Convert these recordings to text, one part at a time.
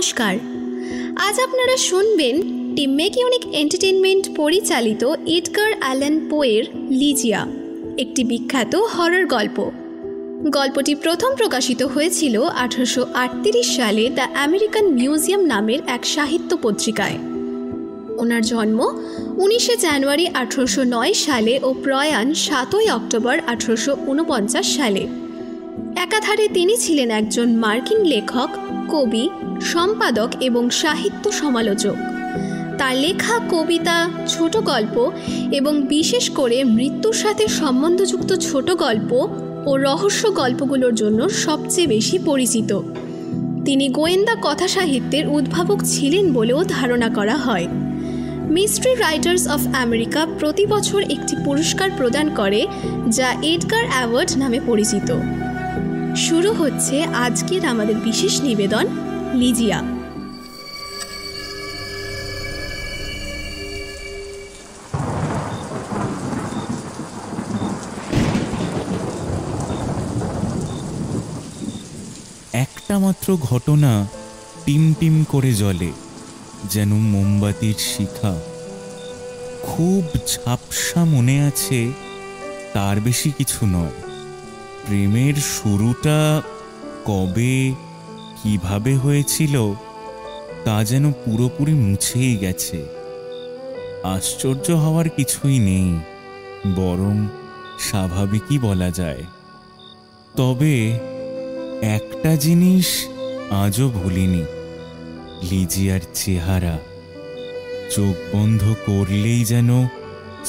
নমস্কার। আজ আপনারা শুনবেন টিম মেক ইউনিক এন্টারটেইনমেন্ট পরিচালিত এডগার অ্যালান পোয়ের লিজিয়া, একটি বিখ্যাত হরর গল্প। গল্পটি প্রথম প্রকাশিত হয়েছিল 1838 সালে দ্য আমেরিকান মিউজিয়াম নামের এক সাহিত্য পত্রিকায়। ওনার জন্ম 19 জানুয়ারি 1809 সালে ও প্রয়াণ 7 অক্টোবর 1849 সালে। একাধারে তিনি ছিলেন একজন মার্কিন লেখক, কবি, সম্পাদক এবং সাহিত্য সমালোচক। তার লেখা কবিতা, ছোট গল্প এবং বিশেষ করে মৃত্যুর সাথে সম্বন্ধযুক্ত ছোট গল্প ও রহস্য গল্পগুলোর জন্য সবচেয়ে বেশি পরিচিত। তিনি গোয়েন্দা কথা সাহিত্যের উদ্ভাবক ছিলেন বলেও ধারণা করা হয়। মিস্ট্রি রাইটার্স অফ আমেরিকা প্রতি বছর একটি পুরস্কার প্রদান করে, যা এডগার অ্যাওয়ার্ড নামে পরিচিত। শুরু হচ্ছে আজকের আমাদের বিশেষ নিবেদন, লিজিয়া। একটা মাত্র ঘটনা টিম টিম করে জ্বলে, যেন মোমবাতির শিখা। খুব ঝাপসা মনে আছে, তার বেশি কিছু নয়। প্রেমের শুরুটা কবে, কিভাবে হয়েছিল তা যেন পুরোপুরি মুছেই গেছে। আশ্চর্য হওয়ার কিছুই নেই, বরং স্বাভাবিকই বলা যায়। তবে একটা জিনিস আজও ভুলিনি, লিজিয়ার চেহারা। চোখ বন্ধ করলেই যেন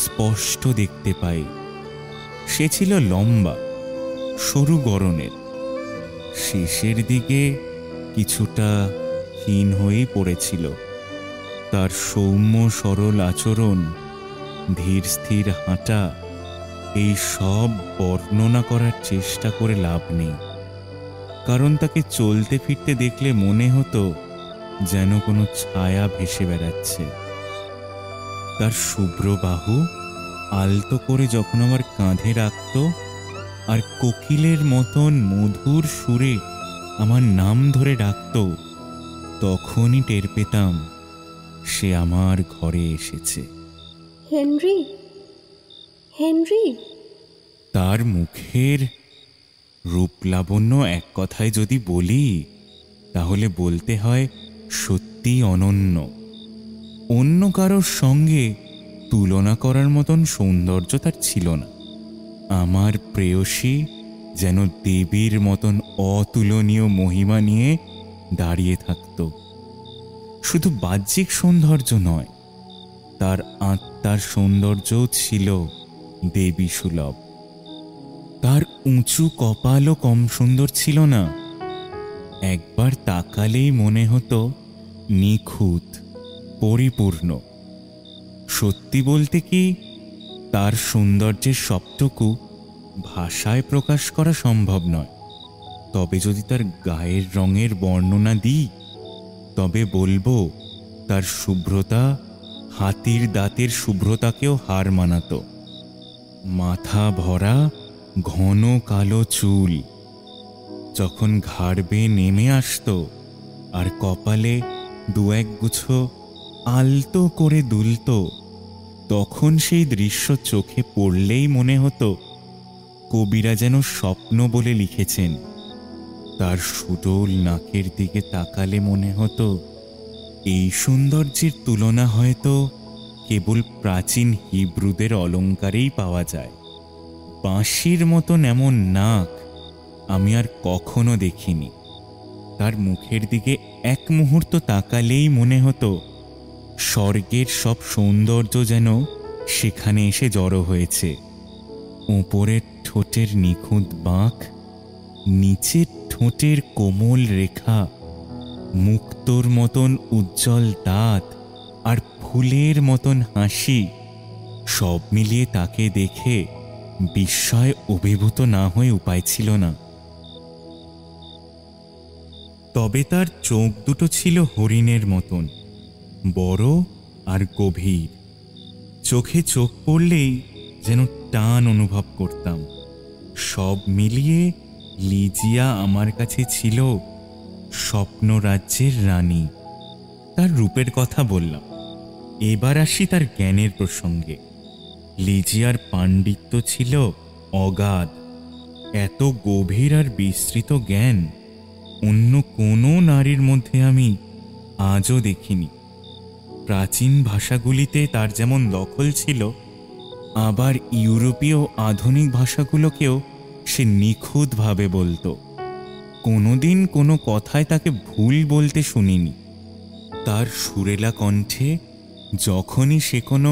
স্পষ্ট দেখতে পাই। সে ছিল লম্বা, সরু গড়নের, শেষের দিকে কিছুটা হীন হয়েই পড়েছিল। তার সৌম্য সরল আচরণ, ধীর স্থির হাঁটা, এই সব বর্ণনা করার চেষ্টা করে লাভ নেই, কারণ তাকে চলতে ফিরতে দেখলে মনে হতো যেন কোনো ছায়া ভেসে বেড়াচ্ছে। তার শুভ্র বাহু আলতো করে যখন আমার কাঁধে রাখত আর কোকিলের মতন মধুর সুরে আমার নাম ধরে ডাকত, তখনই টের পেতাম সে আমার ঘরে এসেছে। Henry, Henry. তার মুখের রূপলাবণ্য এক কথায় যদি বলি, তাহলে বলতে হয় সত্যি অনন্য। অন্য কারোর সঙ্গে তুলনা করার মতন সৌন্দর্য তার ছিল না। আমার প্রেয়সী যেন দেবীর মতন অতুলনীয় মহিমা নিয়ে দাঁড়িয়ে থাকত। শুধু বাহ্যিক সৌন্দর্য নয়, তার আত্মার সৌন্দর্যও ছিল দেবী সুলভ। তার উঁচু কপালও কম সুন্দর ছিল না। একবার তাকালেই মনে হতো নিখুঁত, পরিপূর্ণ। সত্যি বলতে কি, তার সৌন্দর্যের সবটুকু ভাষায় প্রকাশ করা সম্ভব নয়। তবে যদি তার গায়ের রঙের বর্ণনা দিই, তবে বলবো তার শুভ্রতা হাতির দাঁতের শুভ্রতাকেও হার মানাতো। মাথা ভরা ঘন কালো চুল যখন ঘাড় বেয়ে নেমে আসতো আর কপালে দু এক গুছো আলতো করে দুলত, তখন সেই দৃশ্য চোখে পড়লেই মনে হতো কবিরা যেন স্বপ্ন বলে লিখেছেন। তার সুডোল নাকের দিকে তাকালে মনে হতো এই সৌন্দর্যের তুলনা হয়তো কেবল প্রাচীন হিব্রুদের অলঙ্কারেই পাওয়া যায়। বাঁশির মতন এমন নাক আমি আর কখনো দেখিনি। তার মুখের দিকে এক মুহূর্ত তাকালেই মনে হতো স্বর্গের সব সৌন্দর্য যেন সেখানে এসে জড়ো হয়েছে। উপরের ঠোঁটের নিখুঁত বাঁক, নিচের ঠোঁটের কোমল রেখা, মুক্তোর মতন উজ্জ্বল দাঁত আর ফুলের মতন হাসি, সব মিলিয়ে তাকে দেখে বিস্ময়ে অভিভূত না হয়ে উপায় ছিল না। তবে তার চোখ দুটো ছিল হরিণের মতন, বড় আর গভীর। চোখে চোখ পড়লেই যেন টান অনুভব করতাম। সব মিলিয়ে লিজিয়া আমার কাছে ছিল স্বপ্ন রাজ্যের রানী। তার রূপের কথা বললাম। এবার আসি তার জ্ঞানের প্রসঙ্গে। লিজিয়ার পাণ্ডিত্য ছিল অগাধ। এত গভীর আর বিস্তৃত জ্ঞান অন্য কোনো নারীর মধ্যে আমি আজও দেখিনি। প্রাচীন ভাষাগুলিতে তার যেমন দখল ছিল, আবার ইউরোপীয় আধুনিক ভাষাগুলোকেও সে নিখুঁতভাবে বলতো। কোনোদিন কোনো কথায় তাকে ভুল বলতে শুনিনি। তার সুরেলা কণ্ঠে যখনই সে কোনো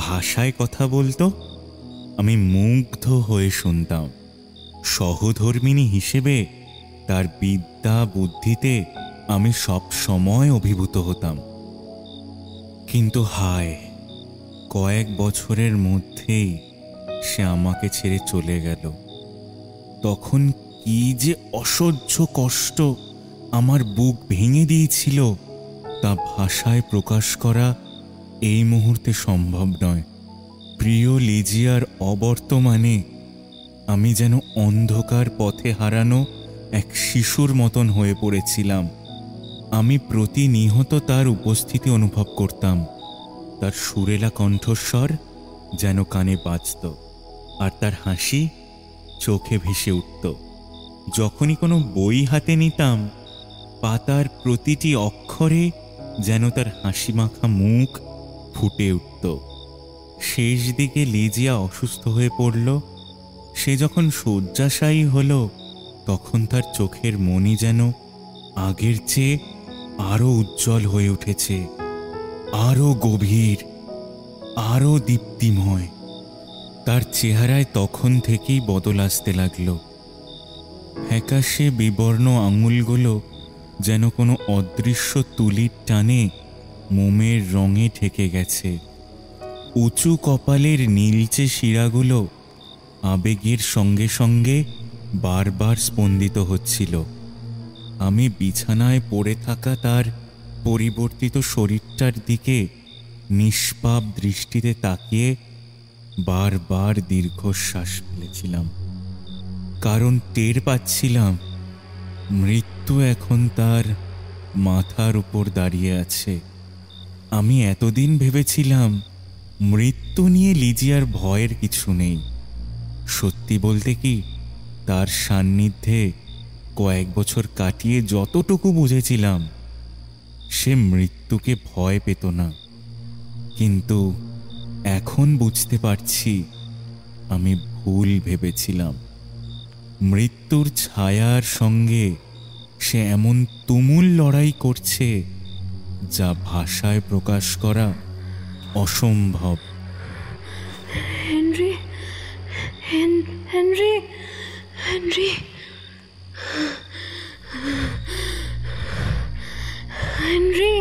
ভাষায় কথা বলতো, আমি মুগ্ধ হয়ে শুনতাম। সহধর্মিণী হিসেবে তার বিদ্যা বুদ্ধিতে আমি সব সময় অভিভূত হতাম। কিন্তু হায়, কয়েক বছরের মধ্যেই সে আমাকে ছেড়ে চলে গেল। তখন কি যে অসহ্য কষ্ট আমার বুক ভেঙে দিয়েছিল তা ভাষায় প্রকাশ করা এই মুহূর্তে সম্ভব নয়। প্রিয় লিজিয়ার অবর্তমানে আমি যেন অন্ধকার পথে হারানো এক শিশুর মতন হয়ে পড়েছিলাম। আমি প্রতিনিয়ত তার উপস্থিতি অনুভব করতাম। তার সুরেলা কণ্ঠস্বর যেন কানে বাজত, আর তার হাসি চোখে ভেসে উঠত। যখনই কোনো বই হাতে নিতাম, পাতার প্রতিটি অক্ষরে যেন তার হাসি মাখা মুখ ফুটে উঠত। শেষ দিকে লিজিয়া অসুস্থ হয়ে পড়ল। সে যখন শয্যাশায়ী হল, তখন তার চোখের মণি যেন আগের চেয়ে আরো উজ্জ্বল হয়ে উঠেছে, আরো গভীর, আরো দীপ্তিময়। তার চেহারায় তখন থেকেই বদল আসতে লাগল। ফ্যাকাশে বিবর্ণ আঙুলগুলো যেন কোনো অদৃশ্য তুলির টানে মোমের রঙে ঠেকে গেছে। উঁচু কপালের নীলচে শিরাগুলো আবেগের সঙ্গে সঙ্গে বারবার স্পন্দিত হচ্ছিল। আমি বিছানায় পড়ে থাকা তার পরিবর্তিত শরীরটার দিকে নিষ্পাপ দৃষ্টিতে তাকিয়ে বারবার দীর্ঘশ্বাস ফেলেছিলাম, কারণ টের পাচ্ছিলাম মৃত্যু এখন তার মাথার উপর দাঁড়িয়ে আছে। আমি এতদিন ভেবেছিলাম মৃত্যু নিয়ে লিজিয়ার ভয়ের কিছু নেই। সত্যি বলতে কি, তার সান্নিধ্যে কয়েক বছর কাটিয়ে যতটুকু বুঝেছিলাম, সে মৃত্যুকে ভয় পেত না। কিন্তু এখন বুঝতে পারছি আমি ভুল ভেবেছিলাম। মৃত্যুর ছায়ার সঙ্গে সে এমন তুমুল লড়াই করছে যা ভাষায় প্রকাশ করা অসম্ভব। Henry, Henry, Henry, Henry.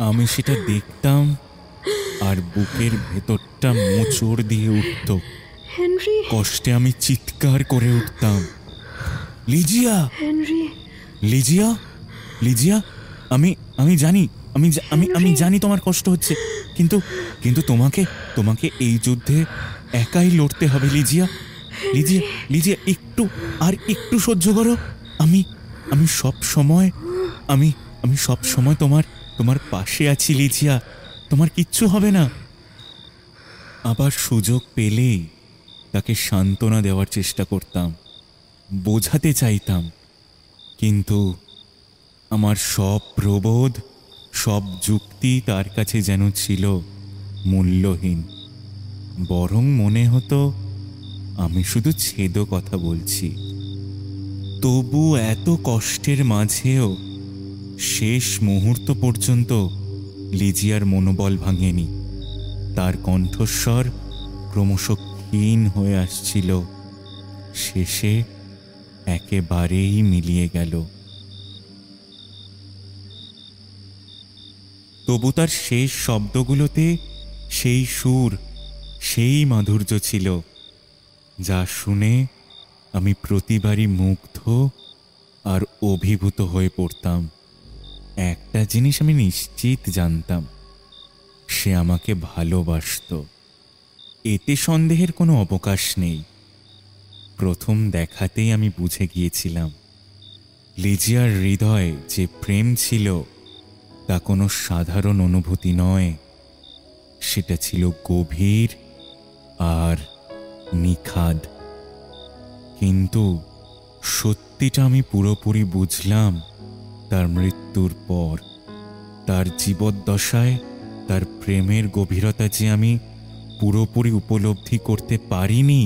আমি সেটা দেখতাম আর বুকের ভেতরটা মোচড় দিয়ে উঠত। হেনরি, কষ্টে আমি চিৎকার করে উঠতাম, লিজিয়া, হেনরি, লিজিয়া, লিজিয়া। আমি আমি জানি, আমি আমি আমি জানি তোমার কষ্ট হচ্ছে, কিন্তু কিন্তু তোমাকে তোমাকে এই যুদ্ধে একাই লড়তে হবে লিজিয়া। লিজিয়া, লিজিয়া, একটু আর একটু সহ্য করো। আমি আমি সব সময় আমি আমি সব সময় তোমার তোমার পাশে আছি লিজিয়া, তোমার কিচ্ছু হবে না। আবার সুযোগ পেলেই তাকে সান্ত্বনা দেওয়ার চেষ্টা করতাম, বোঝাতে চাইতাম, কিন্তু আমার সব প্রবোধ, সব যুক্তি তার কাছে যেন ছিল মূল্যহীন। বরং মনে হতো আমি শুধু ছেদ কথা বলছি। তবু এত কষ্টের মাঝেও শেষ মুহূর্ত পর্যন্ত লিজিয়ার মনোবল ভাঙেনি। তার কণ্ঠস্বর ক্রমশ ক্ষীণ হয়ে আসছিল, শেষে একেবারেই মিলিয়ে গেল। তবু তার শেষ শব্দগুলোতে সেই সুর, সেই মাধুর্য ছিল, যা শুনে আমি প্রতিবারই মুগ্ধ আর অভিভূত হয়ে পড়তাম। একটা জিনিস আমি নিশ্চিত জানতাম, সে আমাকে ভালোবাসতো। এতে সন্দেহের কোনো অবকাশ নেই। প্রথম দেখাতেই আমি বুঝে গিয়েছিলাম লিজিয়ার হৃদয়ে যে প্রেম ছিল তা কোনো সাধারণ অনুভূতি নয়, সেটা ছিল গভীর আর নিখাদ। কিন্তু সত্যিটা আমি পুরোপুরি বুঝলাম তার মৃত্যুর পর। তার জীবদ্দশায় তার প্রেমের গভীরতা যে আমি পুরোপুরি উপলব্ধি করতে পারিনি,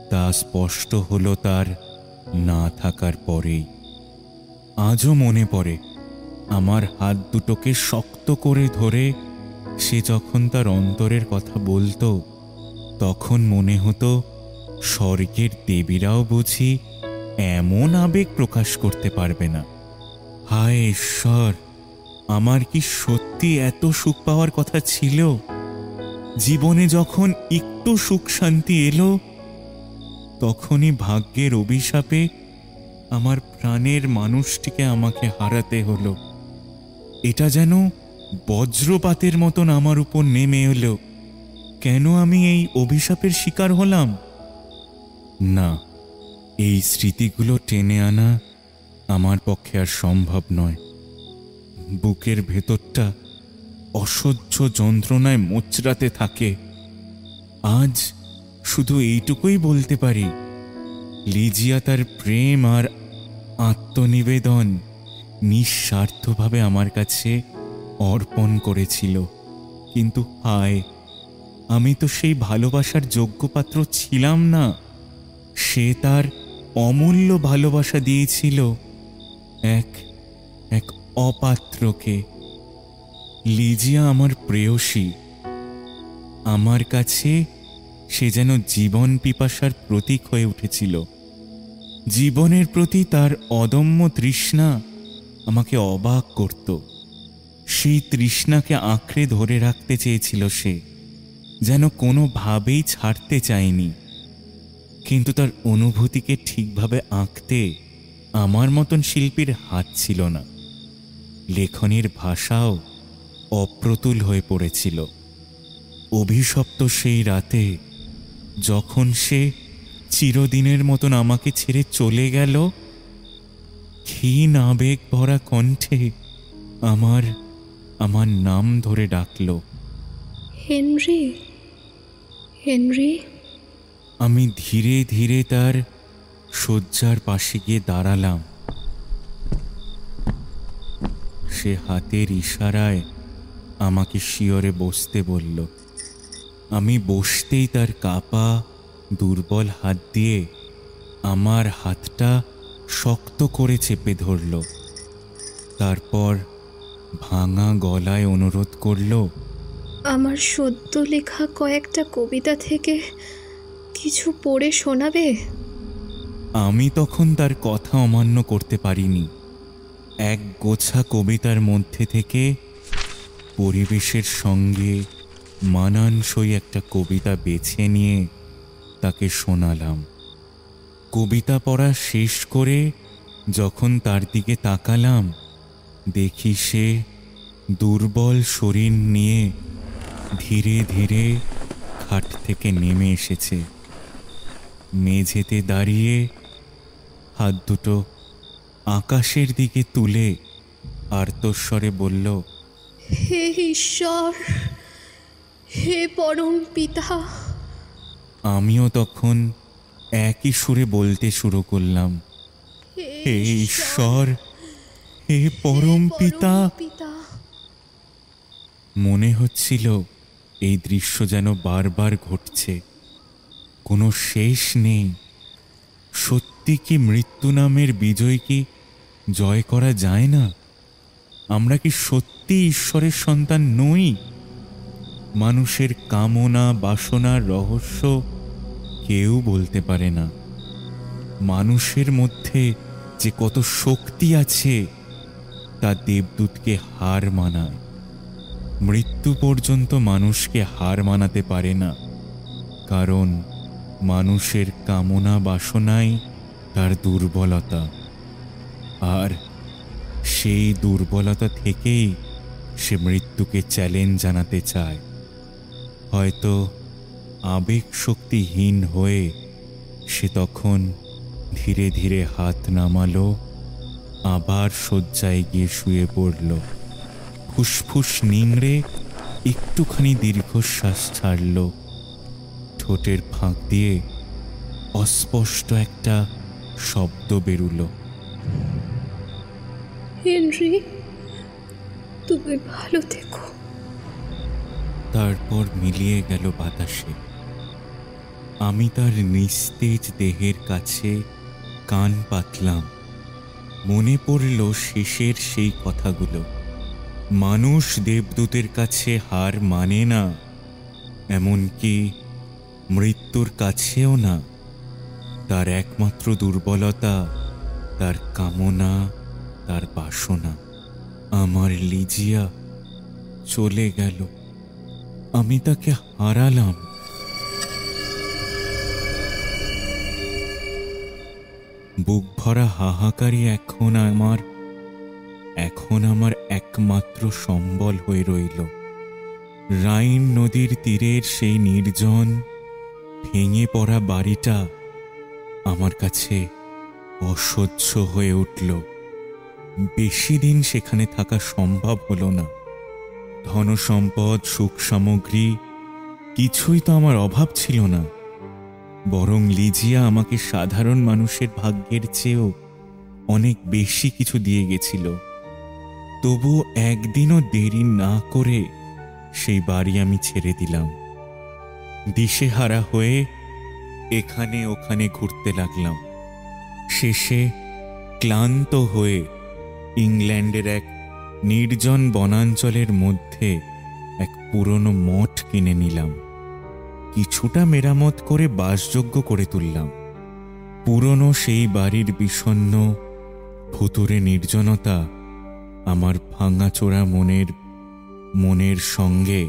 তা স্পষ্ট হলো তার না থাকার পরেই। আজও মনে পড়ে আমার হাত দুটোকে শক্ত করে ধরে সে যখন তার অন্তরের কথা বলতো, তখন মনে হতো স্বর্গের দেবীরাও বুঝি এমন আবেগ প্রকাশ করতে পারবে না। হায় ঈশ্বর, আমার কি সত্যি এত সুখ পাওয়ার কথা ছিল? জীবনে যখন একটু সুখ শান্তি এলো, তখনই ভাগ্যের অভিশাপে আমার প্রাণের মানুষটিকে আমাকে হারাতে হলো। এটা যেন বজ্রপাতের মতন আমার উপর নেমে এলো। কেন আমি এই অভিশাপের শিকার হলাম? না, এই স্মৃতিগুলো টেনে আনা আমার পক্ষে আর সম্ভব নয়। বুকের ভেতরটা অসহ্য যন্ত্রণায় মোচড়াতে থাকে। আজ শুধু এইটুকুই বলতে পারি, লিজিয়া তার প্রেম আর আত্মনিবেদন নিঃস্বার্থভাবে আমার কাছে অর্পণ করেছিল। কিন্তু হায়, আমি তো সেই ভালোবাসার যোগ্য পাত্র ছিলাম না। সে তার অমূল্য ভালোবাসা দিয়েছিল এক এক অপাত্রকে। লিজিয়া আমার প্রেয়সী। আমার কাছে সে যেন জীবন পিপাসার প্রতীক হয়ে উঠেছিল। জীবনের প্রতি তার অদম্য তৃষ্ণা আমাকে অবাক করত। সেই তৃষ্ণাকে আঁকড়ে ধরে রাখতে চেয়েছিল সে, যেন কোনোভাবেই ছাড়তে চায়নি। কিন্তু তার অনুভূতিকে ঠিকভাবে আঁকতে আমার মতন শিল্পীর হাত ছিল না। লেখনের ভাষাও অপ্রতুল হয়ে পড়েছিল। অভিশপ্ত সেই রাতে যখন সে চিরদিনের মতন আমাকে ছেড়ে চলে গেল, ক্ষীণ আবেগ ভরা কণ্ঠে আমার আমার নাম ধরে ডাকল, হেনরি, হেনরি। আমি ধীরে ধীরে তার শয্যার পাশে গিয়ে দাঁড়ালাম। সে হাতের ইশারায় আমাকে শিয়রে বসতে বলল। আমি বসতেই তার কাঁপা দুর্বল হাত দিয়ে আমার হাতটা শক্ত করে চেপে ধরল। তারপর ভাঙা গলায় অনুরোধ করল, আমার সদ্য লেখা কয়েকটা কবিতা থেকে কিছু পড়ে শোনাবে? আমি তখন তার কথা অমান্য করতে পারিনি। এক গোছা কবিতার মধ্যে থেকে পরিবেশের সঙ্গে মানানসই একটা কবিতা বেছে নিয়ে তাকে শোনালাম। কবিতা পড়া শেষ করে যখন তার দিকে তাকালাম, দেখি সে দুর্বল শরীর নিয়ে ধীরে ধীরে খাট থেকে নেমে এসেছে। মেঝেতে দাঁড়িয়ে হাত দুটো আকাশের দিকে তুলে আর্তস্বরে বলল, হে ঈশ্বর, হে পরম পিতা। আমিও তখন একই সুরে বলতে শুরু করলাম, হে ঈশ্বর, হে পরম পিতা। মনে হচ্ছিল এই দৃশ্য যেন বারবার ঘটছে, কোনো শেষ নেই। সত্যি কি মৃত্যু নামের বিজয় কি জয় করা যায় না? আমরা কি সত্যি ঈশ্বরের সন্তান নই? মানুষের কামনা বাসনার রহস্য কেউ বলতে পারে না। মানুষের মধ্যে যে কত শক্তি আছে তা দেবদূতকে হার মানায়। মৃত্যু পর্যন্ত মানুষকে হার মানাতে পারে না, কারণ মানুষের কামনা বাসনাই তার দুর্বলতা। আর সেই দুর্বলতা থেকেই সে মৃত্যুকে চ্যালেঞ্জ জানাতে চায়। হয়তো আবেগ শক্তিহীন হয়ে সে তখন ধীরে ধীরে হাত নামালো, আবার শয্যায় গিয়ে শুয়ে পড়ল। ফুসফুস নিংড়ে একটুখানি দীর্ঘশ্বাস ছাড়ল। ঠোঁটের ফাঁক দিয়ে অস্পষ্ট একটা শব্দ বেরুল। হেনরি, তুমি ভালো থেকো। তারপর মিলিয়ে গেল বাতাসে। আমি তার নিস্তেজ দেহের কাছে কান পাতলাম। মনে পড়ল শেষের সেই কথাগুলো, মানুষ দেবদূতের কাছে হার মানে না, এমনকি মৃত্যুর কাছেও না। তার একমাত্র দুর্বলতা তার কামনা, তার বাসনা। আমার লিজিয়া চলে গেল, আমি তাকে হারালাম। বুক ভরা হাহাকারই এখন আমার একমাত্র সম্বল হয়ে রইল। রাইন নদীর তীরের সেই নির্জন ভেঙে পড়া বাড়িটা আমার কাছে অসহ্য হয়ে উঠল। বেশি দিন সেখানে থাকা সম্ভব হলো না। ধনসম্পদ, সুখ সামগ্রী কিছুই তো আমার অভাব ছিল না, বরং লিজিয়া আমাকে সাধারণ মানুষের ভাগ্যের চেয়েও অনেক বেশি কিছু দিয়ে গেছিল। তবু একদিনও দেরি না করে সেই বাড়ি আমি ছেড়ে দিলাম। দিশেহারা হয়ে এখানে ওখানে ঘুরতে লাগলাম। শেষে ক্লান্ত হয়ে ইংল্যান্ডের এক নির্জন বনাঞ্চলের মধ্যে এক পুরনো মঠ কিনে নিলাম। কিছুটা মেরামত করে বাসযোগ্য করে তুললাম। পুরনো সেই বাড়ির বিষণ্ণ ভুতুরে নির্জনতা আমার ভাঙাচোরা মনের সঙ্গে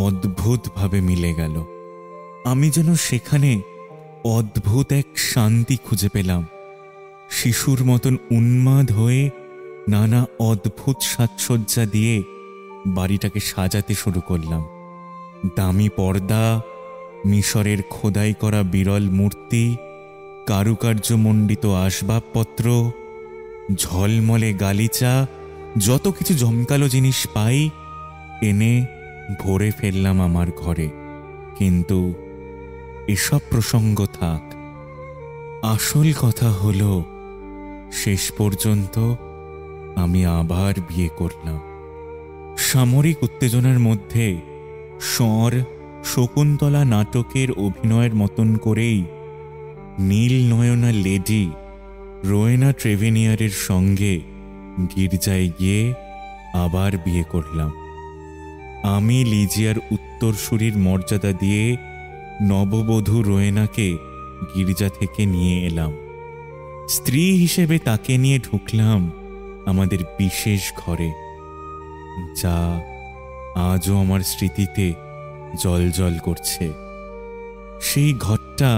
অদ্ভুতভাবে মিলে গেল। আমি যেন সেখানে অদ্ভুত এক শান্তি খুঁজে পেলাম। শিশুর মতন উন্মাদ হয়ে নানা অদ্ভুত সাজসজ্জা দিয়ে বাড়িটাকে সাজাতে শুরু করলাম। দামি পর্দা, মিশরের খোদাই করা বিরল মূর্তি, কারুকার্যমণ্ডিত আসবাবপত্র, ঝলমলে গালিচা, যত কিছু জমকালো জিনিস পাই এনে ভরে ফেললাম আমার ঘরে। কিন্তু এসব প্রসঙ্গ থাক। আসল কথা হলো, শেষ পর্যন্ত আমি আবার বিয়ে করলাম। সামরিক উত্তেজনার মধ্যে শকুন্তলা নাটকের অভিনয়ের মতন করেই নীল নয়না লেডি রোয়েনা ট্রেভেনিয়ারের সঙ্গে গির্জায় গিয়ে আবার বিয়ে করলাম। আমি লিজিয়ার উত্তরসূরির মর্যাদা দিয়ে নববধূ রোয়েনাকে গির্জা থেকে নিয়ে এলাম। স্ত্রী হিসেবে তাকে নিয়ে ঢুকলাম আমাদের বিশেষ ঘরে, যা আজও আমার স্মৃতিতে জ্বলজ্বল করছে। সেই ঘরটা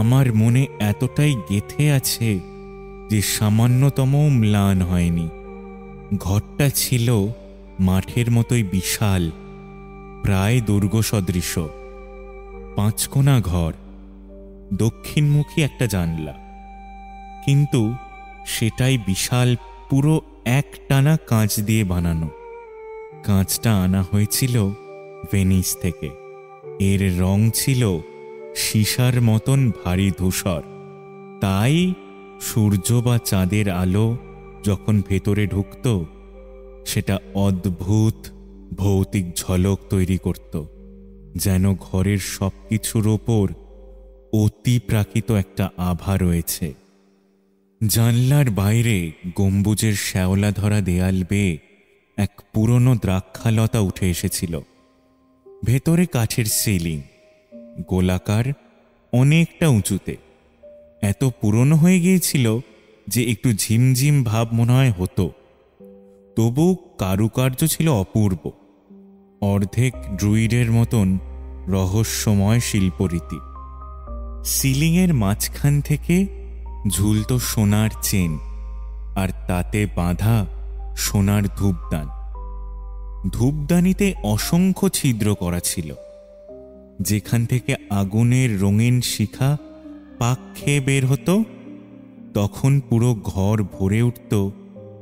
আমার মনে এতটাই গেঁথে আছে যে সামান্যতম ম্লান হয়নি। ঘরটা ছিল মাঠের মতোই বিশাল, প্রায় দুর্গ সদৃশ। 5 কোণা ঘর, দক্ষিণমুখী একটা জানলা, কিন্তু সেটাই বিশাল, পুরো একটানা কাঁচ দিয়ে বানানো। কাঁচটা আনা হয়েছিল ভেনিস থেকে। এর রং ছিল সীসার মতন ভারী ধূসর, তাই সূর্য বা চাঁদের আলো যখন ভেতরে ঢুকত সেটা অদ্ভুত ভৌতিক ঝলক তৈরি করত, যেন ঘরের সবকিছুর ওপর অতিপ্রাকৃত একটা আভা রয়েছে। জানলার বাইরে গম্বুজের শ্যাওলা ধরা দেয়াল বেয়ে এক পুরনো দ্রাক্ষালতা উঠে এসেছিল। ভেতরে কাঠের সিলিং, গোলাকার, অনেকটা উঁচুতে। এত পুরনো হয়ে গিয়েছিল যে একটু ঝিমঝিম ভাব মনে হয় হতো। তবু কারুকার্য ছিল অপূর্ব, অর্ধেক ড্রুইডের মতন রহস্যময় শিল্পরীতি। সিলিংয়ের মাঝখান থেকে ঝুলত সোনার চেন, আর তাতে বাঁধা সোনার ধূপদান। ধূপদানিতে অসংখ্য ছিদ্র করা ছিল, যেখান থেকে আগুনের রঙিন শিখা পাক খেয়ে বের হতো। তখন পুরো ঘর ভরে উঠত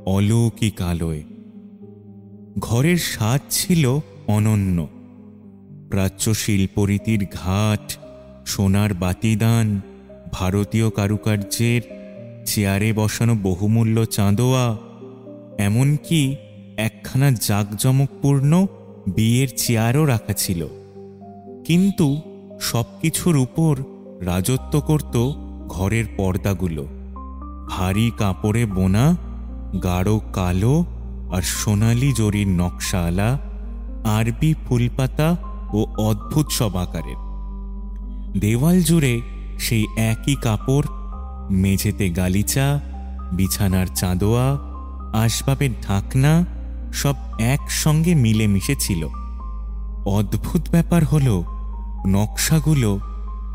অলৌকিক আলোয়। ঘরের স্বাদ ছিল অনন্য। প্রাচ্য শিল্পরীতির ঘাট, সোনার বাতিদান, ভারতীয় কারুকার্যের চেয়ারে বসানো বহুমূল্য চাঁদোয়া, এমনকি একখানা জাঁকজমকপূর্ণ বিয়ের চেয়ারও রাখা ছিল। কিন্তু সবকিছুর উপর রাজত্ব করত ঘরের পর্দাগুলো, ভারী কাপড়ে বোনা, গাঢ় কালো আর সোনালি জরির নকশাওয়ালা, আরবি ফুলপাতা ও অদ্ভুত সব আকারের। দেওয়াল জুড়ে সেই একই কাপড়, মেঝেতে গালিচা, বিছানার চাঁদোয়া, আসবাবের ঢাকনা সব একসঙ্গে মিলেমিশে ছিল। অদ্ভুত ব্যাপার হলো, নকশাগুলো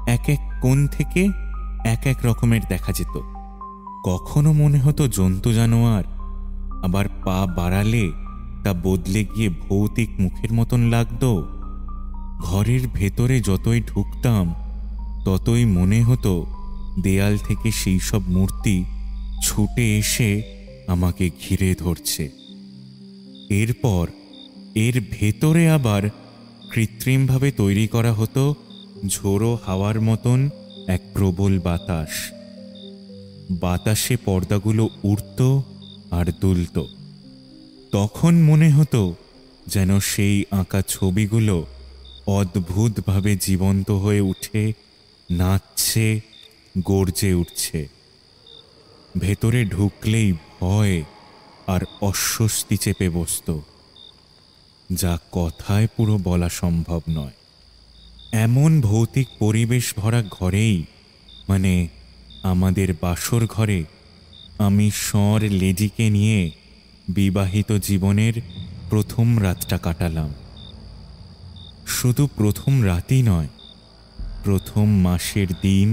এক এক কোণ থেকে এক এক রকমের দেখা যেত। কখনো মনে হতো জন্তু জানোয়ার, আবার পা বাড়ালে তা বদলে গিয়ে ভৌতিক মুখের মতন লাগত। ঘরের ভেতরে যতই ঢুকতাম ততই মনে হতো দেয়াল থেকে সেই সব মূর্তি ছুটে এসে আমাকে ঘিরে ধরছে। এরপর এর ভেতরে আবার কৃত্রিমভাবে তৈরি করা হতো ঝোড়ো হাওয়ার মতন এক প্রবল বাতাস। বাতাসে পর্দাগুলো উড়ত আর দুলত। তখন মনে হতো যেন সেই আঁকা ছবিগুলো অদ্ভুতভাবে জীবন্ত হয়ে উঠে নাচছে, গর্জে উঠছে। ভেতরে ঢুকলেই ভয় আর অস্বস্তি চেপে বসত, যা কথায় পুরো বলা সম্ভব নয়। এমন ভৌতিক পরিবেশ ভরা ঘরেই, মানে আমাদের বাসর ঘরে, আমি সর লেডিকে নিয়ে বিবাহিত জীবনের প্রথম রাতটা কাটালাম। শুধু প্রথম রাতই নয়, প্রথম মাসের দিন,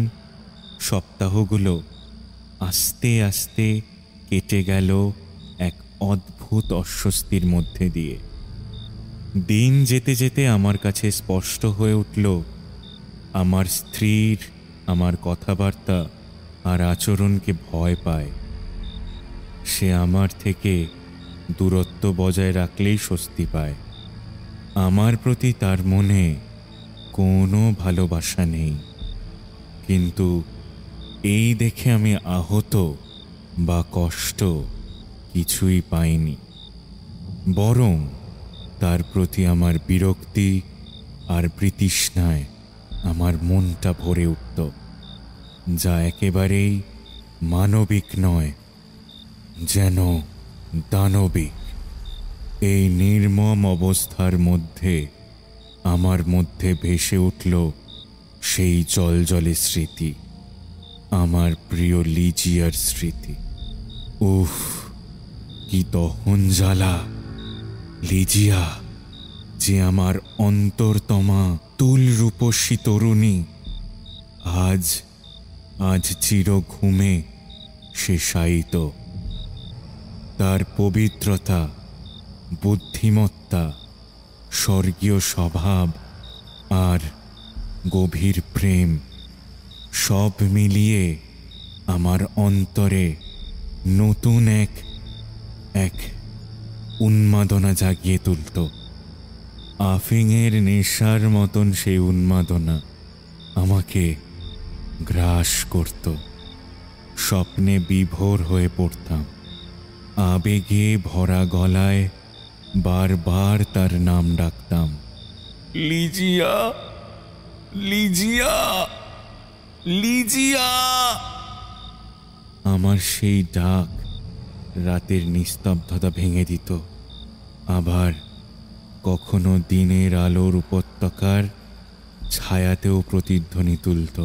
সপ্তাহগুলো আস্তে আস্তে কেটে গেল এক অদ্ভুত অস্বস্তির মধ্যে দিয়ে। দিন যেতে যেতে আমার কাছে স্পষ্ট হয়ে উঠল আমার স্ত্রীর আমার কথাবার্তা আর আচরণকে ভয় পায়। সে আমার থেকে দূরত্ব বজায় রাখলেই স্বস্তি পায়। আমার প্রতি তার মনে কোনো ভালোবাসা নেই। কিন্তু এই দেখে আমি আহত বা কষ্ট কিছুই পাইনি, বরং তার প্রতি আমার বিরক্তি আর বিতৃষ্ণায় আমার মনটা ভরে উঠত, যা একেবারেই মানবিক নয়, যেন দানবিক। এই নির্মম অবস্থার মধ্যে আমার মধ্যে ভেসে উঠল সেই জলজলে স্মৃতি, আমার প্রিয় লিজিয়ার স্মৃতি। উফ, কি দহন জ্বালা! লিজিয়া, যে আমার অন্তরতমা তুল রূপসী তরুণী, আজ চির ঘুমে সে শায়িত। তার পবিত্রতা, বুদ্ধিমত্তা, স্বর্গীয় স্বভাব আর গভীর প্রেম সব মিলিয়ে আমার অন্তরে নতুন এক উন্মাদনা জাগিয়ে তুলত। আফিংয়ের নেশার মতন সেই উন্মাদনা আমাকে গ্রাস করত। স্বপ্নে বিভোর হয়ে পড়তাম। আবেগে ভরা গলায় বারবার তার নাম ডাকতাম, লিজিয়া, লিজিয়া, লিজিয়া। আমার সেই ডাক রাতের নিস্তব্ধতা ভেঙে দিত, আবার কখনো দিনের আলোর উপত্যকার ছায়াতেও প্রতিধ্বনি তুলত।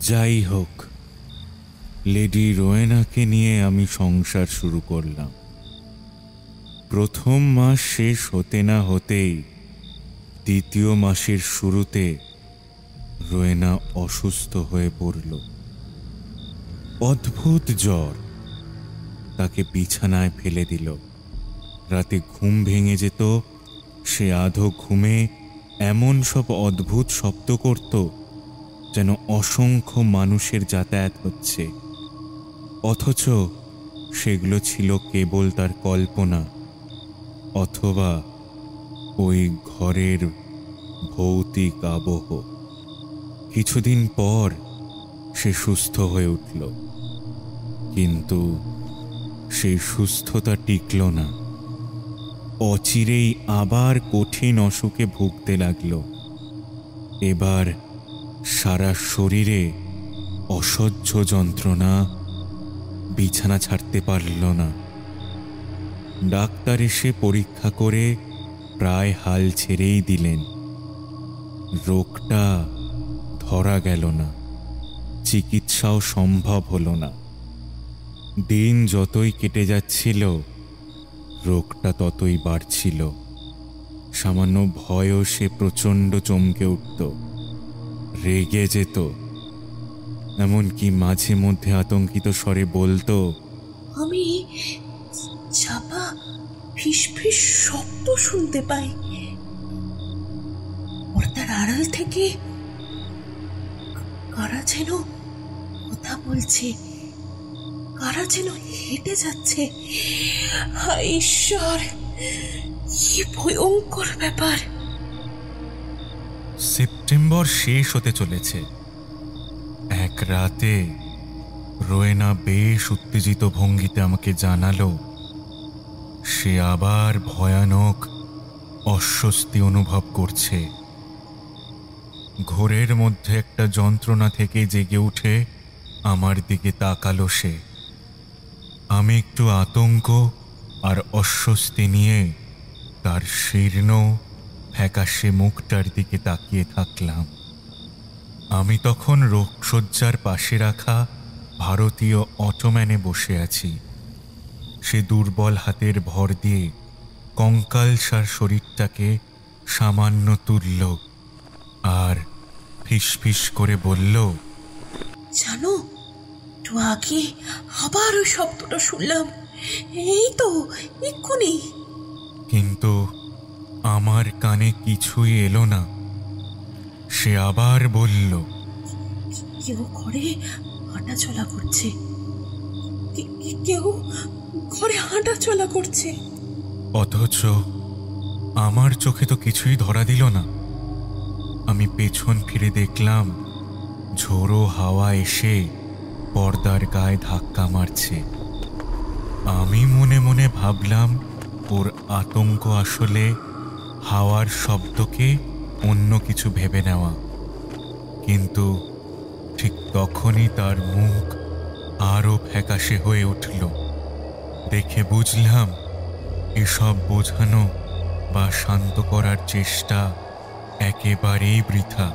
যাই হোক, লেডি রোয়েনাকে নিয়ে আমি সংসার শুরু করলাম। প্রথম মাস শেষ হতে না হতেই দ্বিতীয় মাসের শুরুতে রোয়েনা অসুস্থ হয়ে পড়ল। অদ্ভুত জ্বর, তাকে বিছানায় ফেলে দিল। রাতে ঘুম ভেঙে যেত, সে আধো ঘুমে এমন সব অদ্ভুত শব্দ করত যেন অসংখ্য মানুষের যাতায়াত হচ্ছে, অথচ সেগুলো ছিল কেবল তার কল্পনা অথবা ওই ঘরের ভৌতিক আবহ। কিছুদিন পর সে সুস্থ হয়ে উঠল, কিন্তু সেই সুস্থতা টিকল না। অচিরেই আবার কঠিন অসুখে ভুগতে লাগল। এবার সারা শরীরে অসহ্য যন্ত্রণা, বিছানা ছাড়তে পারল না। ডাক্তার এসে পরীক্ষা করে প্রায় হাল ছেড়েই দিলেন। রোগটা ধরা গেল না, চিকিৎসাও সম্ভব হলো না। দিন যতই কেটে যাচ্ছিল, রোগটা ততই বাড়ছিল। সামান্য ভয়ও সে প্রচণ্ড চমকে উঠত, রেগে যেত, এমনকি মাঝে মধ্যে আতঙ্কিত স্বরে বলতো, আমি চাপা ফিস ফিস শব্দ শুনতে পাই। পর্দার আড়াল থেকে কারা যেন কথা বলছে, কারা যেন হেঁটে যাচ্ছে। হায় ঈশ্বর, কি ভয়ঙ্কর ব্যাপার। সেপ্টেম্বর শেষ হতে চলেছে। এক রাতে রোয়েনা বেশ উত্তেজিত ভঙ্গিতে আমাকে জানালো সে আবার ভয়ানক অস্বস্তি অনুভব করছে। ঘোরের মধ্যে একটা যন্ত্রণা থেকে জেগে উঠে আমার দিকে তাকালো সে। আমি একটু আতঙ্ক আর অস্বস্তি নিয়ে তার শীর্ণ ফ্যাকাশে মুখটার দিকে তাকিয়ে থাকলাম। আমি তখন রোগশয্যার পাশে রাখা ভারতীয় অটোম্যানে বসে আছি। সে দুর্বল হাতের ভর দিয়ে কঙ্কালসার শরীরটাকে সামান্য তুলল আর ফিসফিস করে বলল, জানো, একটু আগে আবার ওই শব্দটা শুনলাম, এই তো এক্ষুনি। কিন্তু আমার কানে কিছুই এলো না। সে আবার বলল, কেউ ঘরে হাঁটা চলা করছে, কেউ ঘরে হাঁটা চলা করছে। অথচ আমার চোখে তো কিছুই ধরা দিল না। আমি পেছন ফিরে দেখলাম ঝোড়ো হাওয়া এসে পর্দার গায়ে ধাক্কা মারছে। আমি মনে মনে ভাবলাম ওর আতঙ্ক আসলে হাওয়ার শব্দকে অন্য কিছু ভেবে নেওয়া। কিন্তু ঠিক তখনই তার মুখ আরো ফ্যাকাশে হয়ে উঠল। দেখে বুঝলাম এসব বোঝানো বা শান্ত করার চেষ্টা একেবারেই বৃথা।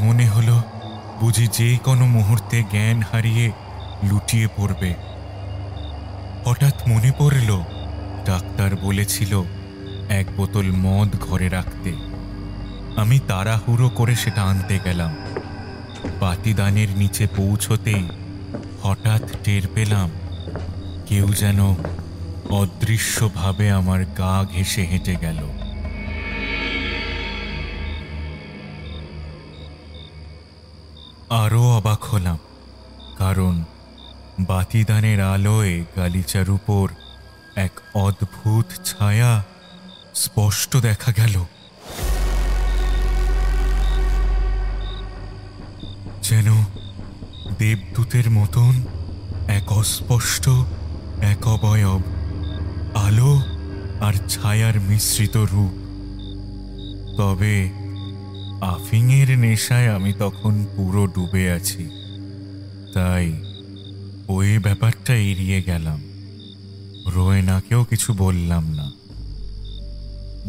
মনে হলো বুঝি যে কোনো মুহূর্তে জ্ঞান হারিয়ে লুটিয়ে পড়বে। হঠাৎ মনে পড়ল ডাক্তার বলেছিল এক বোতল মদ ঘরে রাখতে। আমি তাড়াহুড়ো করে সেটা আনতে গেলাম। বাতিদানের নিচে পৌঁছতেই হঠাৎ টের পেলাম কেউ যেন অদৃশ্যভাবে আমার গা ঘেঁষে হেঁটে গেল। আরও অবাক হলাম, কারণ বাতিদানের আলোয় গালিচার উপর এক অদ্ভুত ছায়া স্পষ্ট দেখা গেল। যেন দেবদূতের মতন এক অস্পষ্ট, এক অবয়ব, আলো আর ছায়ার মিশ্রিত রূপ। তবে আফিংয়ের নেশায় আমি তখন পুরো ডুবে আছি, তাই ওই ব্যাপারটা এড়িয়ে গেলাম। রোয়েনাকেও কিছু বললাম না।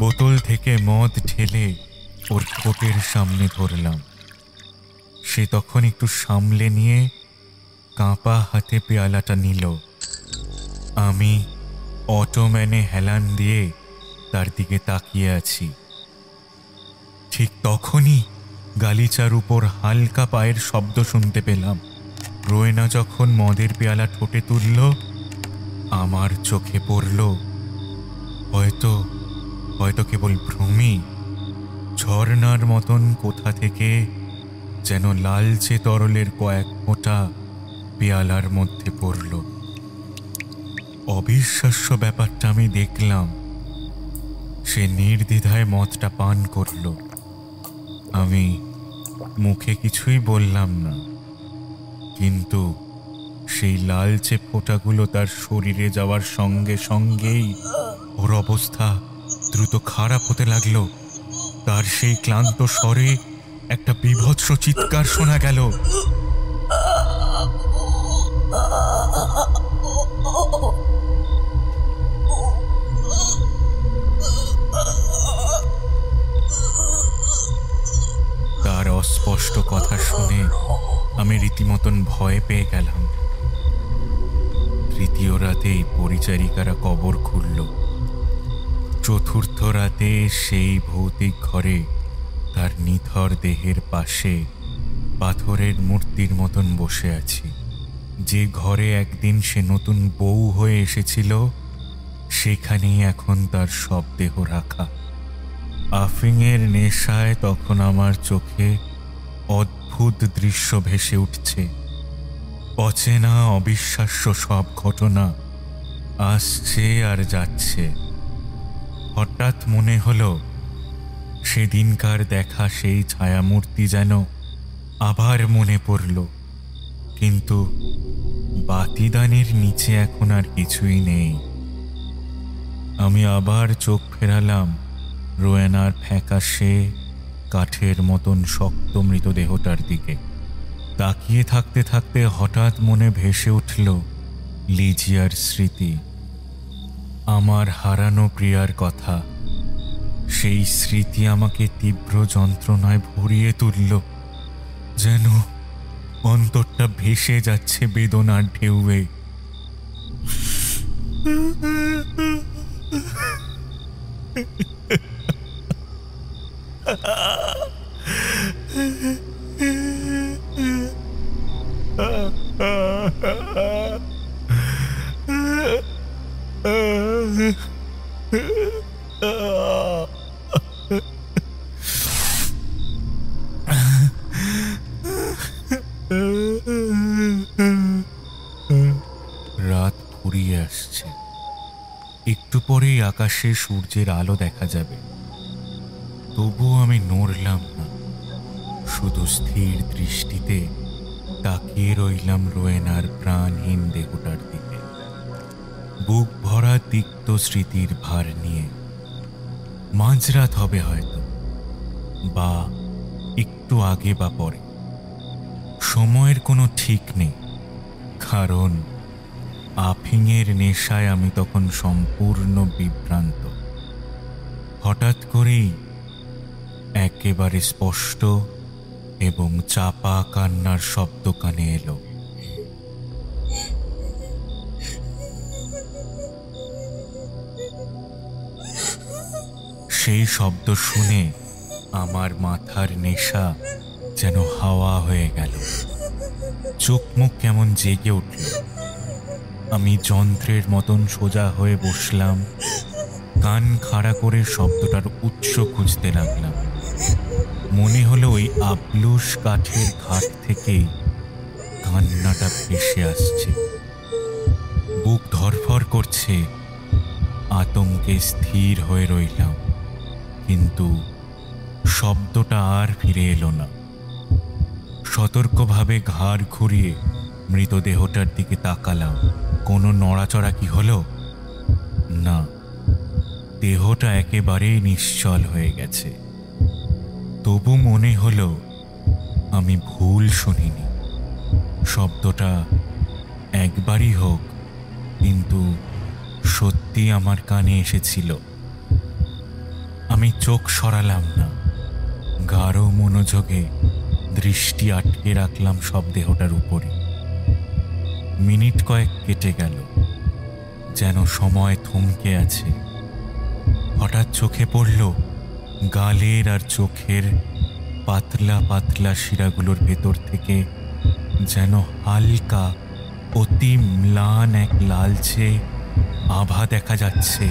বোতল থেকে মদ ঢেলে ওর ঠোঁটের সামনে ধরলাম। সে তখন একটু সামলে নিয়ে কাঁপা হাতে পেয়ালাটা নিল। আমি অটোম্যানে হেলান দিয়ে তার দিকে তাকিয়ে আছি। ঠিক তখনই গালিচার উপর হালকা পায়ের শব্দ শুনতে পেলাম। রোয়েনা যখন মদের পেয়ালা ঠোঁটে তুলল, আমার চোখে পড়ল হয়তো হয়তো কেবল ভ্রমই, ঝর্ণার মতন কোথা থেকে যেন লালচে তরলের কয়েক ফোঁটা পেয়ালার মধ্যে পড়ল। অবিশ্বাস্য ব্যাপারটা আমি দেখলাম। সে নির্দ্বিধায় মদটা পান করল। আমি মুখে কিছুই বললাম না, কিন্তু সেই লালচে ফোঁটাগুলো তার শরীরে যাওয়ার সঙ্গে সঙ্গেই ওর অবস্থা দ্রুত খারাপ হতে লাগলো। তার সেই ক্লান্ত স্বরে একটা বীভৎস চিৎকার শোনা গেল। তার অস্পষ্ট কথা শুনে আমি রীতিমতন ভয় পেয়ে গেলাম। তৃতীয় রাতেই পরিচারিকারা কবর খুলল। চতুর্থ রাতে সেই ভৌতিক ঘরে তার নিথর দেহের পাশে পাথরের মূর্তির মতন বসে আছি। যে ঘরে একদিন সে নতুন বউ হয়ে এসেছিল, সেখানেই এখন তার সব দেহ রাখা। আফিংয়ের নেশায় তখন আমার চোখে অদ্ভুত দৃশ্য ভেসে উঠছে। অচেনা অবিশ্বাস্য সব ঘটনা আসছে আর যাচ্ছে। হঠাৎ মনে হলো সেদিনকার দেখা সেই ছায়ামূর্তি যেন আবার মনে পড়ল, কিন্তু বাতিদানের নিচে এখন আর কিছুই নেই। আমি আবার চোখ ফেরালাম রোয়েনার ফ্যাকাশে কাঠের মতন শক্ত মৃতদেহটার দিকে। তাকিয়ে থাকতে থাকতে হঠাৎ মনে ভেসে উঠল লিজিয়ার স্মৃতি, আমার হারানো প্রিয়ার কথা। সেই স্মৃতি আমাকে তীব্র যন্ত্রণায় ভরিয়ে তুলল, যেন অন্তরটা ভেসে যাচ্ছে বেদনার ঢেউয়ে। রাত ফুরিয়ে আসছে। একটু পরেই আকাশে সূর্যের আলো দেখা যাবে। তবুও আমি নড়লাম না, শুধু স্থির দৃষ্টিতে তাকিয়ে রইলাম রোয়েনার প্রাণহীন দেহটার দিকে, বুক ভরা তিক্ত স্মৃতির ভার নিয়ে। মাঝরাত হবে হয়তো, বা একটু আগে বা পরে, সময়ের কোনো ঠিক নেই। কারণ আফিংয়ের নেশায় আমি তখন সম্পূর্ণ বিভ্রান্ত। হঠাৎ করেই একেবারে স্পষ্ট এবং চাপা কান্নার শব্দ কানে এলো। সেই শব্দ শুনে আমার মাথার নেশা যেন হাওয়া হয়ে গেল। চোখ মুখ কেমন জেগে উঠল। আমি যন্ত্রের মতন সোজা হয়ে বসলাম, কান খাড়া করে শব্দটার উৎস খুঁজতে লাগলাম। মনে হলো ওই আবলুস কাঠের ঘাট থেকেই কান্নাটা ভেসে আসছে। বুক ধরফর করছে। আতঙ্কে স্থির হয়ে রইলাম, কিন্তু শব্দটা আর ফিরে এলো না। সতর্কভাবে ঘাড় ঘুরিয়ে মৃতদেহটার দিকে তাকালাম। কোনো নড়াচড়া কি হলো? না, দেহটা একেবারেই নিশ্চল হয়ে গেছে। তবু মনে হলো আমি ভুল শুনিনি। শব্দটা একবারই হোক, কিন্তু সত্যি আমার কানে এসেছিল। আমি চোখ সরালাম না, গাঢ় মনোযোগে দৃষ্টি আটকে রাখলাম সব দেহটার উপরে। মিনিট কয়েক কেটে গেল, যেন সময় থমকে আছে। হঠাৎ চোখে পড়ল গালের আর চোখের পাতলা পাতলা শিরাগুলোর ভেতর থেকে যেন হালকা অতি ম্লান এক লালচে আভা দেখা যাচ্ছে।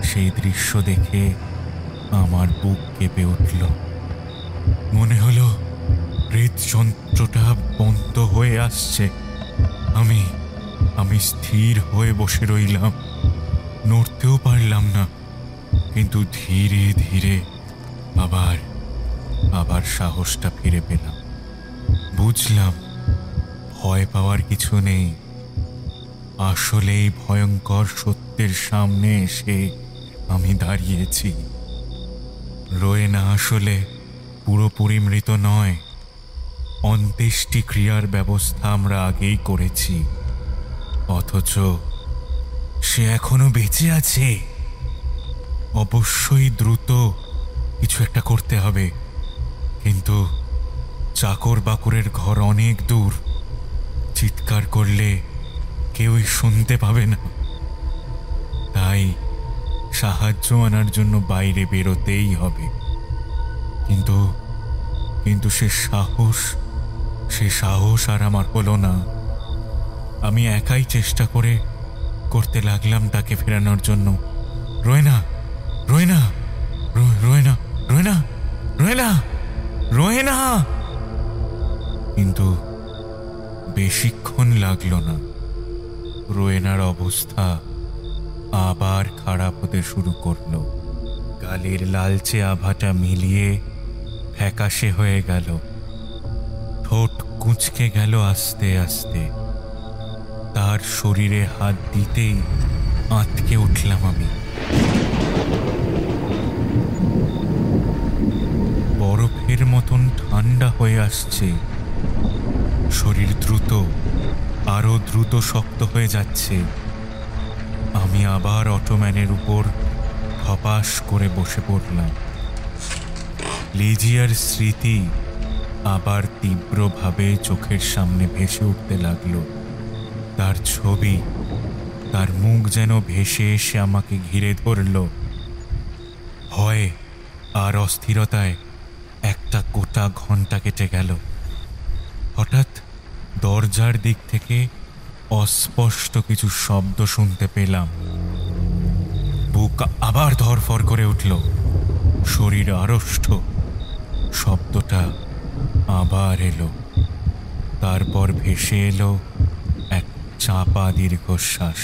সেই দৃশ্য দেখে আমার বুক কেঁপে উঠল। মনে হলো হৃদযন্ত্রটা বন্ধ হয়ে আসছে। আমি স্থির হয়ে বসে রইলাম, নড়তেও পারলাম না। কিন্তু ধীরে ধীরে আবার সাহসটা ফিরে পেলাম। বুঝলাম ভয় পাওয়ার কিছু নেই। আসলেই ভয়ঙ্কর সত্যের সামনে এসে আমি দাঁড়িয়েছি। রোয়েনা আসলে পুরোপুরি মৃত নয়। অন্ত্যেষ্টিক্রিয়ার ব্যবস্থা আমরা আগেই করেছি, অথচ সে এখনো বেঁচে আছে। অবশ্যই দ্রুত কিছু একটা করতে হবে, কিন্তু চাকর বাকরের ঘর অনেক দূর। চিৎকার করলে কেউই শুনতে পাবে না। তাই সাহায্য আনার জন্য বাইরে বেরোতেই হবে। কিন্তু সে সাহস আর আমার হলো না। আমি একাই চেষ্টা করতে লাগলাম তাকে ফেরানোর জন্য। রোয়েনা, রোয়েনা, রোয়েনা, রোয়েনা, রোয়েনা, রোয়েনা। কিন্তু বেশিক্ষণ লাগলো না। রোয়েনার অবস্থা আবার খারাপ হতে শুরু করলো। গালের লালচে আভাটা মিলিয়ে ফ্যাকাশে হয়ে গেল। ঠোঁট কুঁচকে গেল আস্তে আস্তে। তার শরীরে হাত দিতেই আঁতকে উঠলাম আমি। বরফের মতন ঠান্ডা হয়ে আসছে। শরীর আরো দ্রুত শক্ত হয়ে যাচ্ছে। আমি আবার অটোম্যানের উপর ধপাস করে বসে পড়লাম। লিজিয়ার স্মৃতি আবার তীব্রভাবে চোখের সামনে ভেসে উঠতে লাগলো। তার ছবি, তার মুখ যেন ভেসে এসে আমাকে ঘিরে ধরল। ভয়ে আর অস্থিরতায় একটা গোটা ঘন্টা কেটে গেল। হঠাৎ দরজার দিক থেকে অস্পষ্ট কিছু শব্দ শুনতে পেলাম। বুক আবার ধরফর করে উঠল। শরীর আড়ষ্ট। শব্দটা আবার এলো। তারপর ভেসে এলো এক চাপা দীর্ঘশ্বাস।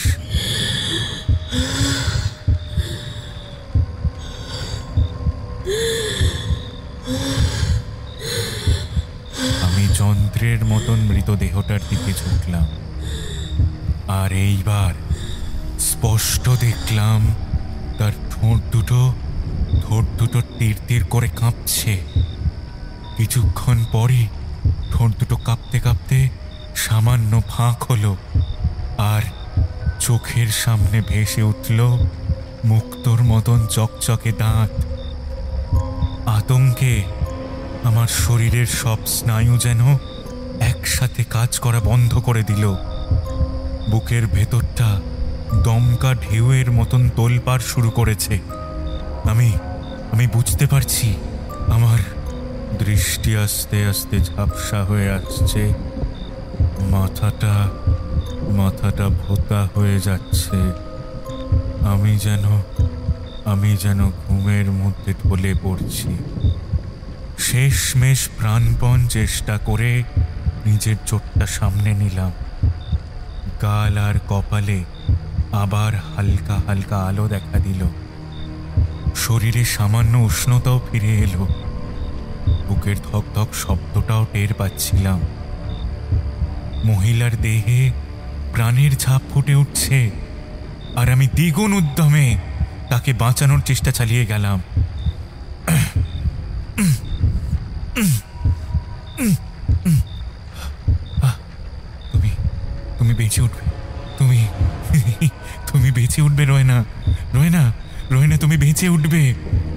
আমি যন্ত্রের মতন মৃতদেহটার দিকে ঝুঁকলাম। আর এইবার স্পষ্ট দেখলাম তার ঠোঁট দুটো তীর তীর করে কাঁপছে। কিছুক্ষণ পরই ঠোঁট দুটো কাঁপতে কাঁপতে সামান্য ফাঁক হলো, আর চোখের সামনে ভেসে উঠল মুক্তোর মতন চকচকে দাঁত। আতঙ্কে আমার শরীরের সব স্নায়ু যেন একসাথে কাজ করা বন্ধ করে দিল। বুকের ভেতরটা দমকা ঢেউয়ের মতন তোলপাড় শুরু করেছে। আমি বুঝতে পারছি আমার দৃষ্টি আস্তে আস্তে ঝাপসা হয়ে আসছে। মাথাটা ভোঁতা হয়ে যাচ্ছে। আমি যেন ঘুমের মধ্যে ঢলে পড়ছি। শেষমেশ প্রাণপণ চেষ্টা করে নিজের চোখটা সামনে নিলাম। গাল আর কপালে আবার হালকা হালকা আলো দেখা দিল। শরীরে সামান্য উষ্ণতাও ফিরে এলো। বুকের ধক ধক শব্দটাও টের পাচ্ছিলাম। মহিলার দেহে প্রাণের ছাপ ফুটে উঠছে, আর আমি দ্বিগুণ উদ্যমে তাকে বাঁচানোর চেষ্টা চালিয়ে গেলাম। তুমি বেঁচে উঠবে। তুমি বেঁচে উঠবে রোয়েনা, রোয়েনা, রোয়েনা, তুমি বেঁচে উঠবে।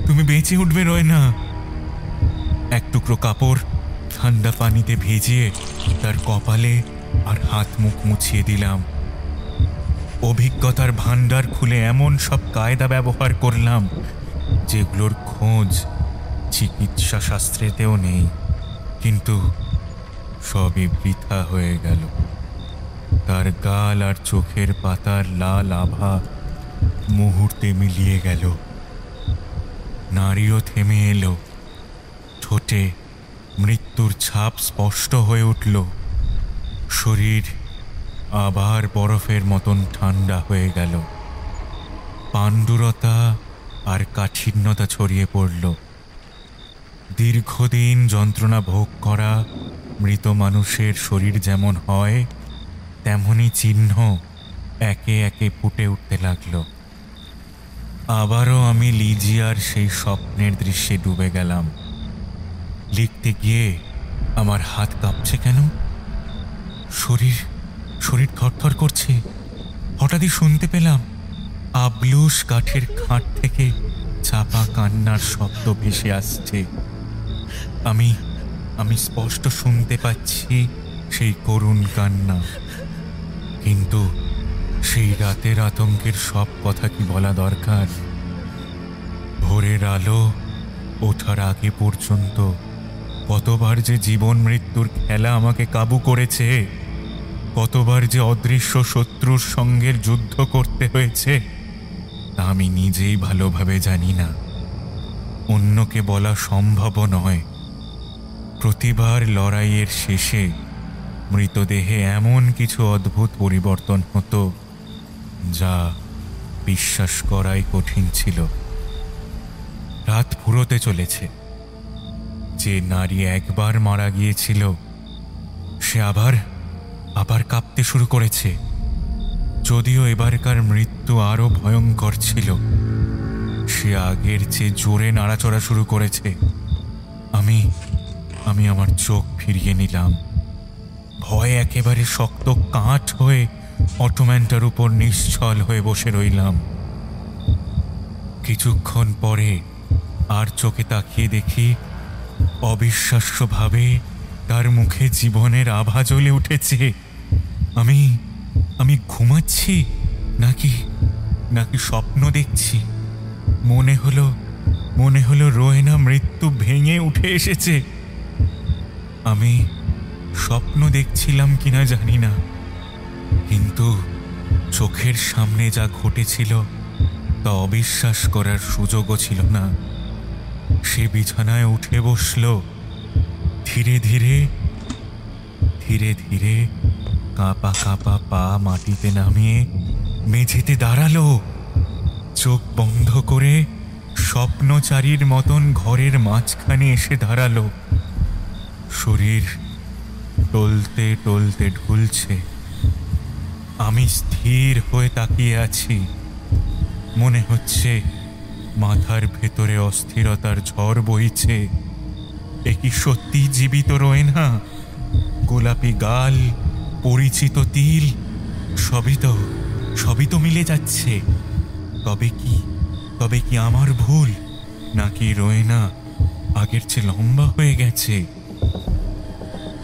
তুমি বেঁচে উঠবে রোয়েনা। এক টুকরো কাপড় ঠান্ডা পানিতে ভিজিয়ে তার কপালে আর হাত মুখ মুছিয়ে দিলাম। অভিজ্ঞতার ভান্ডার খুলে এমন সব কায়দা ব্যবহার করলাম যেগুলোর খোঁজ চিকিৎসা শাস্ত্রেতেও নেই, কিন্তু সবই বৃথা হয়ে গেল। তার গাল আর চোখের পাতার লাল আভা মুহূর্তে মিলিয়ে গেল। নারীও থেমে এলো। ঠোঁটে মৃত্যুর ছাপ স্পষ্ট হয়ে উঠল। শরীর আবার বরফের মতন ঠান্ডা হয়ে গেল। পাণ্ডুরতা আর কাঠিন্যতা ছড়িয়ে পড়ল। দীর্ঘদিন যন্ত্রণা ভোগ করা মৃত মানুষের শরীর যেমন হয়, তেমনই চিহ্ন একে একে ফুটে উঠতে লাগল। আবারও আমি লিজিয়ার সেই স্বপ্নের দৃশ্যে ডুবে গেলাম। লিখতে গিয়ে আমার হাত কাঁপছে কেন? শরীর থরথর করছে। হঠাৎই শুনতে পেলাম আবলুস কাঠের খাট থেকে চাপা কান্নার শব্দ ভেসে আসছে। আমি স্পষ্ট শুনতে পাচ্ছি সেই করুণ কান্না। কিন্তু সেই রাতের আতঙ্কের সব কথা কি বলা দরকার? ভোরের আলো ওঠার আগে পর্যন্ত কতবার যে জীবন মৃত্যুর খেলা আমাকে কাবু করেছে, কতবার যে অদৃশ্য শত্রুর সঙ্গে যুদ্ধ করতে হয়েছে, তা আমি নিজেই ভালোভাবে জানি না। অন্যকে বলা সম্ভব নয়। প্রতিবার লড়াইয়ের শেষে মৃতদেহে এমন কিছু অদ্ভুত পরিবর্তন হতো যা বিশ্বাস করাই কঠিন ছিল। রাত ফুরোতে চলেছে। যে নারী একবার মারা গিয়েছিল সে আবার কাঁপতে শুরু করেছে। যদিও এবারকার মৃত্যু আরো ভয়ঙ্কর ছিল, সে আগের চেয়ে জোরে নাড়াচড়া শুরু করেছে। আমি আমার চোখ ফিরিয়ে নিলাম। ভয়ে একেবারে শক্ত কাঠ হয়ে অটোম্যানটার উপর নিশ্চল হয়ে বসে রইলাম। কিছুক্ষণ পরে আর চোখে তাকিয়ে দেখি অবিশ্বাস্যভাবে তার মুখে জীবনের আভা জ্বলে উঠেছে। আমি ঘুমাচ্ছি নাকি স্বপ্ন দেখছি? মনে হলো রোয়েনা মৃত্যু ভেঙে উঠে এসেছে। আমি স্বপ্ন দেখছিলাম কিনা জানি না, কিন্তু চোখের সামনে যা ঘটেছিল তা অবিশ্বাস করার সুযোগও ছিল না। সে বিছানায় উঠে বসল। ধীরে ধীরে কাঁপা কাঁপা পা মাটিতে নামিয়ে মেঝেতে দাঁড়ালো। চোখ বন্ধ করে স্বপ্নচারীর মতন ঘরের মাঝখানে এসে দাঁড়ালো। শরীর টলতে টলতে ঢুলছে। আমি স্থির হয়ে তাকিয়ে আছি। মনে হচ্ছে মাথার ভেতরে অস্থিরতার ঝড় বইছে। এ কি সত্যি জীবিত রোয়েনা? গোলাপি গাল, পরিচিত তিল, সবই তো মিলে যাচ্ছে। তবে কি আমার ভুল, নাকি রোয়েনা আগের চেয়ে লম্বা হয়ে গেছে?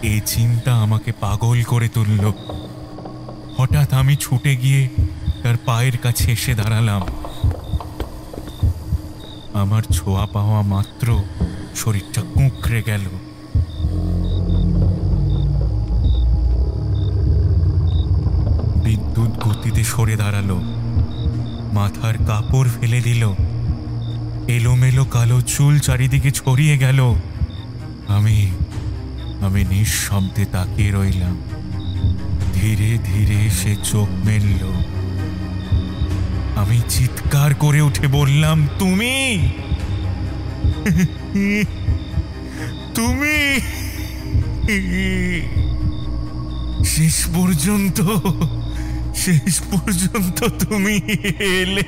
এই চিন্তা আমাকে পাগল করে তুলল। হঠাৎ আমি ছুটে গিয়ে তার পায়ের কাছে এসে দাঁড়ালাম। আমার ছোঁয়া পাওয়া মাত্র শরীরটা কুঁকড়ে গেল। বিদ্যুৎ গতিতে সরে দাঁড়ালো। মাথার কাপড় ফেলে দিল। এলোমেলো কালো চুল চারিদিকে ছড়িয়ে গেল। আমি নিঃশব্দে তাকিয়ে রইলাম। ধীরে ধীরে সে চোখ মেলল। আমি চিৎকার করে উঠে বললাম, তুমি শেষ পর্যন্ত তুমি এলে।